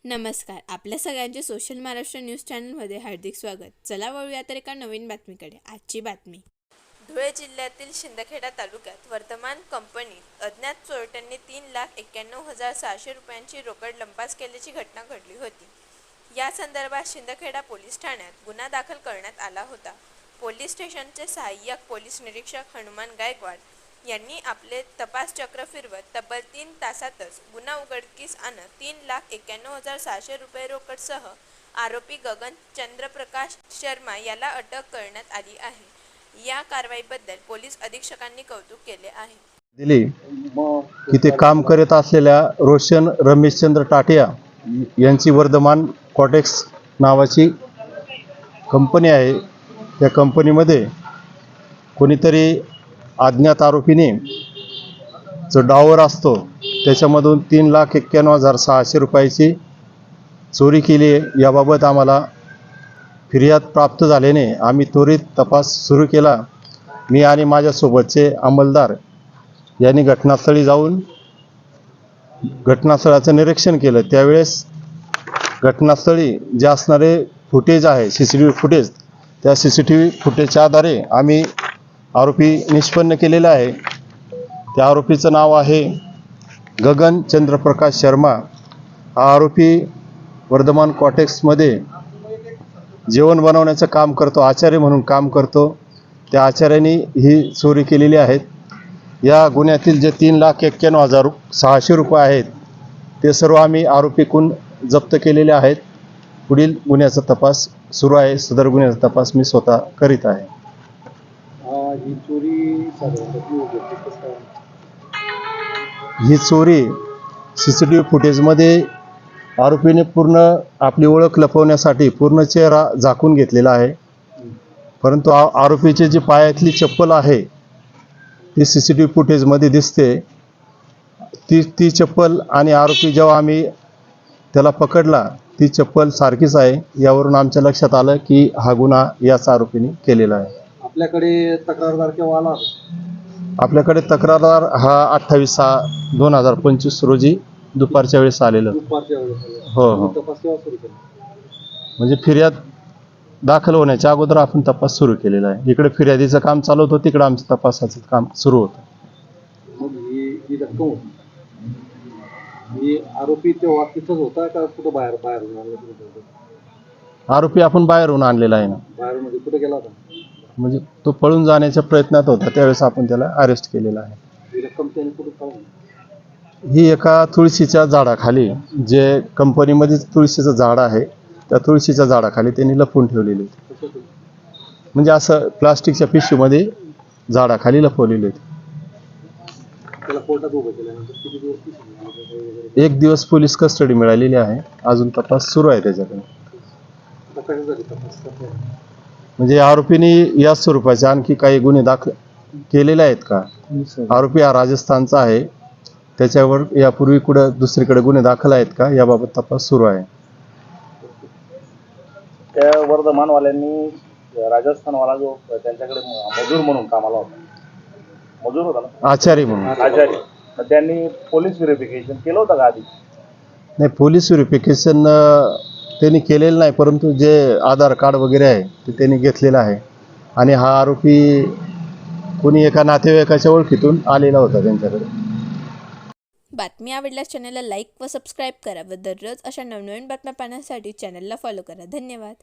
नमस्कार. आपल्या सगळ्यांचे सोशल महाराष्ट्र न्यूज चॅनलमध्ये हार्दिक स्वागत. चला वळूया तर एका नवीन बातमीकडे. आजची बातमी. धुळे जिल्ह्यातील शिंदखेडा तालुक्यात वर्धमान कंपनीत अज्ञात चोरट्यांनी 3,91,600 रुपयांची रोकड लंपास केल्याची घटना घडली होती. या संदर्भात शिंदखेडा पोलीस ठाण्यात गुन्हा दाखल करण्यात आला होता. पोलीस स्टेशनचे सहाय्यक पोलीस निरीक्षक हनुमान गायकवाड यांनी आपले तपास चक्र फिरवत तब्बल 3 तासातच गुन्हा उघडकीस आणत 3,91,600 रुपये रोकडसह आरोपी गगन चंद्रप्रकाश शर्मा याला अटक करण्यात आली आहे. या कारवाईबद्दल पोलीस अधीक्षकांनी कौतुक केले आहे. दिली की ते काम करत असलेल्या रोशन रमेशचंद्र टाटिया यांची वर्धमान कॉटेक्स नावाची कंपनी आहे. त्या कंपनीमध्ये कोणीतरी अज्ञात आरोपीने जो डावर असतो त्याच्यामधून 3,91,600 रुपयाची चोरी केली आहे. याबाबत आम्हाला फिर्याद प्राप्त झाल्याने आम्ही त्वरित तपास सुरू केला. मी आणि माझ्यासोबतचे अंमलदार यांनी घटनास्थळी जाऊन घटनास्थळाचं निरीक्षण केलं. त्यावेळेस घटनास्थळी जे असणारे फुटेज आहे CCTV फुटेज, त्या CCTV फुटेजच्या आधारे आम्ही आरोपी निष्पन्न केलेला आहे. त्या आरोपीचं नाव आहे गगन चंद्रप्रकाश शर्मा. हा आरोपी वर्धमान कॉटेक्समध्ये जेवण बनवण्याचं काम करतो, आचार्य म्हणून काम करतो. त्या आचार्याने ही चोरी केलेली आहे. या गुन्ह्यातील जे 3,91,600 रुपये आहेत ते सर्व आम्ही आरोपीकडून जप्त केलेले आहेत. पुढील गुन्ह्याचा तपास सुरू आहे. सदर गुन्ह्याचा तपास मी स्वतः करीत आहे. ही चोरी CCTV फुटेजमध्ये आरोपीने पूर्ण आपली ओळख लपवण्यासाठी पूर्ण चेहरा झाकून घेतलेला आहे. परंतु आरोपीची जी पायातली चप्पल आहे ती CCTV फुटेजमध्ये दिसते. ती चप्पल आणि आरोपी जेव्हा आम्ही त्याला पकडला ती चप्पल सारखीच आहे. यावरून आमच्या लक्षात आलं की हा गुन्हा याच आरोपीने केलेला आहे. आपल्याकडे तक्रारदार केव्हा आला? आपल्याकडे तक्रारदार हा 28/6/2025 रोजी दुपारच्या वेळेस आलेलं. हो हो. तपास केव्हा सुरू केला? म्हणजे फिर्याद दाखल होण्याच्या अगोदर आपण तपास सुरू केलेला आहे. इकडे फिर्यादीचं काम चालू होतं, तिकडे आमचं तपासाचं काम सुरू होतं. मग ही रक्कम होती, ही आरोपी तेव्हा तिथंच होता का कुठं बाहेरून आणला? आरोपी आपण बाहेरून आणलेला आहे ना. बाहेरून म्हणजे कुठे गेला होता? म्हणजे तो पळून जाण्याच्या प्रयत्नात होता, त्यावेळेस आपण त्याला अरेस्ट केलेला आहे. ही रक्कम त्याने कुठे पाहिली? ही एका तुळशीच्या झाडाखाली, जे कंपनीमध्ये तुळशीचं झाड आहे त्या तुळशीच्या झाडाखाली त्यांनी लपवून ठेवलेली होती. म्हणजे असं प्लास्टिकच्या पिशवीमध्ये झाडाखाली लपवलेली होती. त्याला कोर्टात उभं केल्यानंतर किती दिवस? 1 दिवस पोलीस कस्टडी मिळालेली आहे. अजून तपास सुरू आहे त्याच्याकडे. कशासाठी तपास करताय? म्हणजे आरोपीने या स्वरूपाचे आणखी काही गुन्हे दाखल केलेले आहेत का? आरोपी हा राजस्थानचा आहे. त्याच्यावर यापूर्वी कुठं दुसरीकडे गुन्हे दाखल आहेत का याबाबत तपास सुरू आहे. त्या वर्धमानवाल्यांनी राजस्थानवाला जो त्यांच्याकडे मजूर म्हणून कामाला होता, मजूर होता ना, आचार्य म्हणून. आचार्य, त्यांनी पोलीस व्हेरिफिकेशन केलं होतं का आधी? नाही, पोलीस व्हेरिफिकेशन त्यांनी केलेलं नाही, परंतु जे आधार कार्ड वगैरे आहे ते त्यांनी घेतलेलं आहे. आणि हा आरोपी कोणी एका नातेवाईकाच्या ओळखीतून आलेला होता त्यांच्याकडे. बातमी आवडल्यास चॅनलला लाईक व सबस्क्राईब करा व दररोज अशा नवनवीन बातम्या पाहण्यासाठी चॅनलला फॉलो करा. धन्यवाद.